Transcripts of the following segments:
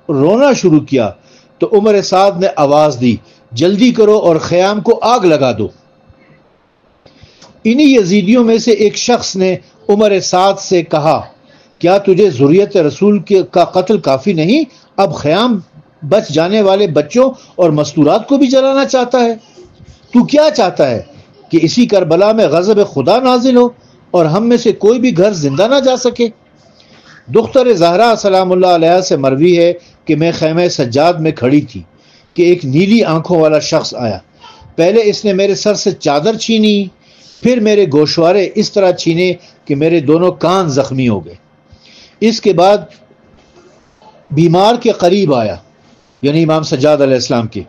رونا شروع کیا تو عمر سعد نے آواز دی جلدی کرو اور خیام کو آگ لگا دو۔ انہی یزیدیوں میں سے ایک شخص نے عمر سعد سے کہا کیا تجھے ذریت رسول کا قتل کافی نہیں، اب خیام بچ جانے والے بچوں اور مستورات کو بھی جلانا چاہتا ہے؟ تو کیا چاہتا ہے کہ اسی کربلا میں غضب خدا نازل ہو اور ہم میں سے کوئی بھی گھر زندہ نہ جا سکے؟ دختر زہرا سلام اللہ علیہ سے مروی ہے کہ میں خیمہ سجاد میں کھڑی تھی کہ ایک نیلی آنکھوں والا شخص آیا۔ پہلے اس نے میرے سر سے چادر چھینی، پھر میرے گوشوارے اس طرح چھینے کہ میرے دونوں کان زخمی ہو گئے۔ اس کے بعد بیمار کے قریب آیا، یعنی امام سجاد علیہ السلام کے،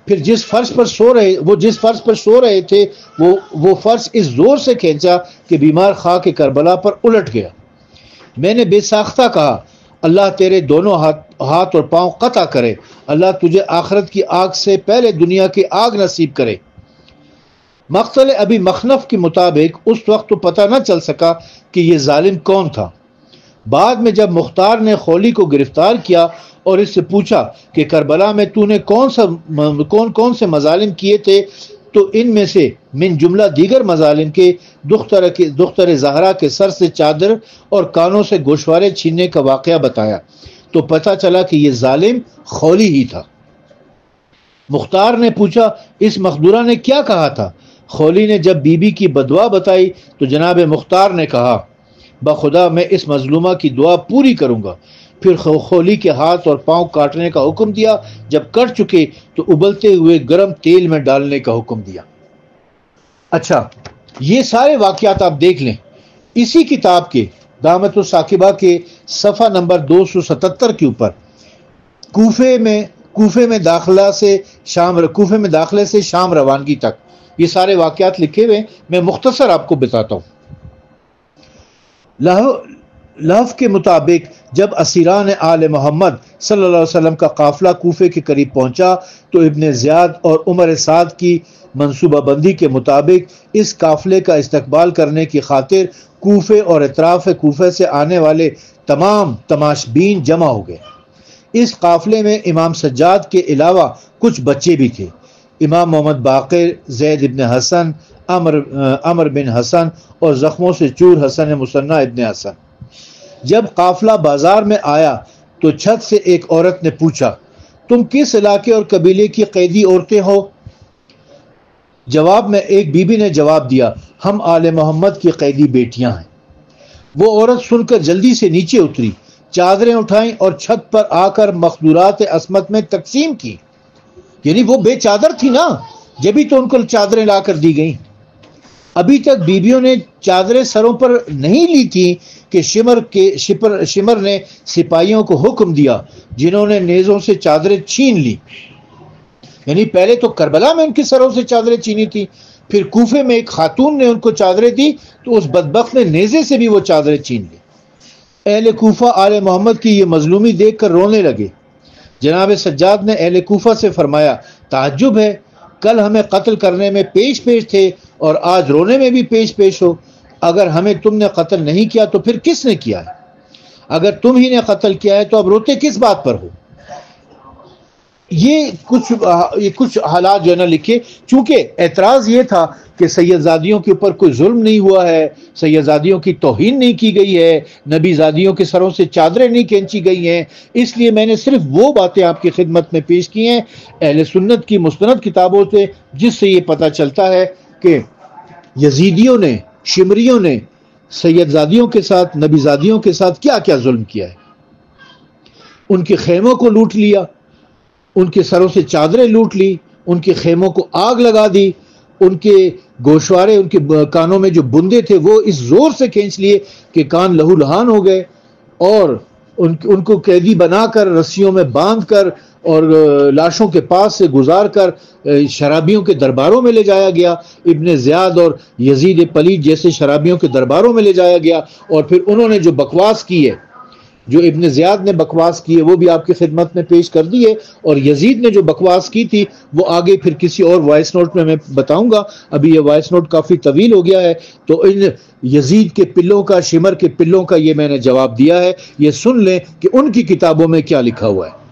پھر جس فرش پر سو رہے تھے وہ فرش اس زور سے کھینچا کہ بیمار خاک کربلا پر الٹ گیا۔ میں نے بے ساختہ کہا اللہ تیرے دونوں ہاتھ اور پاؤں قطع کرے، اللہ تجھے آخرت کی آگ سے پہلے دنیا کی آگ نصیب کرے۔ مقتل ابی مخنف کے مطابق اس وقت تو پتہ نہ چل سکا کہ یہ ظالم کون تھا۔ بعد میں جب مختار نے خولی کو گرفتار کیا اور اس سے پوچھا کہ کربلا میں تو نے کون سے مظالم کیے تھے، تو ان میں سے من جملہ دیگر مظالم کے دختر زہرا کے سر سے چادر اور کانوں سے گوشوارے چھیننے کا واقعہ بتایا، تو پتہ چلا کہ یہ ظالم خولی ہی تھا۔ مختار نے پوچھا اس مخدورہ نے کیا کہا تھا؟ خولی نے جب بی بی کی بدعا بتائی تو جناب مختار نے کہا بخدا میں اس مظلومہ کی دعا پوری کروں گا۔ پھر خولی کے ہاتھ اور پاؤں کاٹنے کا حکم دیا، جب کٹ چکے تو ابلتے ہوئے گرم تیل میں ڈالنے کا حکم دیا۔ اچھا، یہ سارے واقعات آپ دیکھ لیں اسی کتاب کے دامت الثاقبہ کے صفحہ نمبر 277 کے اوپر کوفے میں داخلے سے شام روانگی تک یہ سارے واقعات لکھے ہوئے، میں مختصر آپ کو بتاتا ہوں۔ لحف کے مطابق جب اسیران آل محمد صلی اللہ علیہ وسلم کا قافلہ کوفے کے قریب پہنچا تو ابن زیاد اور عمر سعد کی منصوبہ بندی کے مطابق اس قافلے کا استقبال کرنے کی خاطر کوفے اور اطراف کوفے سے آنے والے تمام تماشبین جمع ہو گئے۔ اس قافلے میں امام سجاد کے علاوہ کچھ بچے بھی تھے، امام محمد باقر، زید ابن حسن، عمر بن حسن اور زخموں سے چور حسن مصنع ابن حسن۔ جب قافلہ بازار میں آیا تو چھت سے ایک عورت نے پوچھا تم کس علاقے اور قبیلے کی قیدی عورتیں ہو؟ جواب میں ایک بی بی نے جواب دیا ہم آل محمد کی قیدی بیٹیاں ہیں۔ وہ عورت سن کر جلدی سے نیچے اتری، چادریں اٹھائیں اور چھت پر آ کر مخدورات عصمت میں تقسیم کی۔ یعنی وہ بے چادر تھی نا، جبھی تو ان کو چادریں لا کر دی گئیں۔ ابھی تک بیبیوں نے چادریں سروں پر نہیں لی تھی کہ شمر نے سپاہیوں کو حکم دیا جنہوں نے نیزوں سے چادریں چھین لی۔ یعنی پہلے تو کربلا میں ان کے سروں سے چادریں چھینی تھی، پھر کوفے میں ایک خاتون نے ان کو چادریں دی تو اس بدبخت نے نیزے سے بھی وہ چادریں چھین لی۔ اہل کوفہ آل محمد کی یہ مظلومی دیکھ کر رونے لگے۔ جناب سجاد نے اہل کوفہ سے فرمایا تعجب ہے، کل ہمیں قتل کرنے میں پیش تھے اور آج رونے میں بھی پیش ہو۔ اگر ہمیں تم نے قتل نہیں کیا تو پھر کس نے کیا ہے؟ اگر تم ہی نے قتل کیا ہے تو اب روتے کس بات پر ہو؟ یہ کچھ حالات جو ہے نا لکھے، چونکہ اعتراض یہ تھا کہ سید زادیوں کے اوپر کوئی ظلم نہیں ہوا ہے، سید زادیوں کی توہین نہیں کی گئی ہے، نبی زادیوں کے سروں سے چادریں نہیں کھینچی گئی ہیں، اس لیے میں نے صرف وہ باتیں آپ کی خدمت میں پیش کی ہیں اہل سنت کی مستند کتابوں سے، جس سے یہ پتہ چلتا ہے کہ یزیدیوں نے، شمریوں نے سید زادیوں کے ساتھ، نبی زادیوں کے ساتھ کیا کیا ظلم کیا ہے۔ ان کے خیموں کو لوٹ لیا، ان کے سروں سے چادریں لوٹ لی، ان کے خیموں کو آگ لگا دی، ان کے گوشوارے، ان کے کانوں میں جو بندے تھے وہ اس زور سے کھینچ لیے کہ کان لہو لہان ہو گئے، اور ان کو قیدی بنا کر رسیوں میں باندھ کر اور لاشوں کے پاس سے گزار کر شرابیوں کے درباروں میں لے جایا گیا، ابن زیاد اور یزید پلید جیسے شرابیوں کے درباروں میں لے جایا گیا، اور پھر انہوں نے جو بکواس کی ہے، جو ابن زیاد نے بکواس کی ہے وہ بھی آپ کی خدمت میں پیش کر دی ہے، اور یزید نے جو بکواس کی تھی وہ آگے پھر کسی اور وائس نوٹ میں بتاؤں گا۔ ابھی یہ وائس نوٹ کافی طویل ہو گیا ہے، تو ان یزید کے پلوں کا، شمر کے پلوں کا یہ میں نے جواب دیا ہے، یہ سن لیں کہ ان کی کتابوں میں کیا لکھا ہوا ہے۔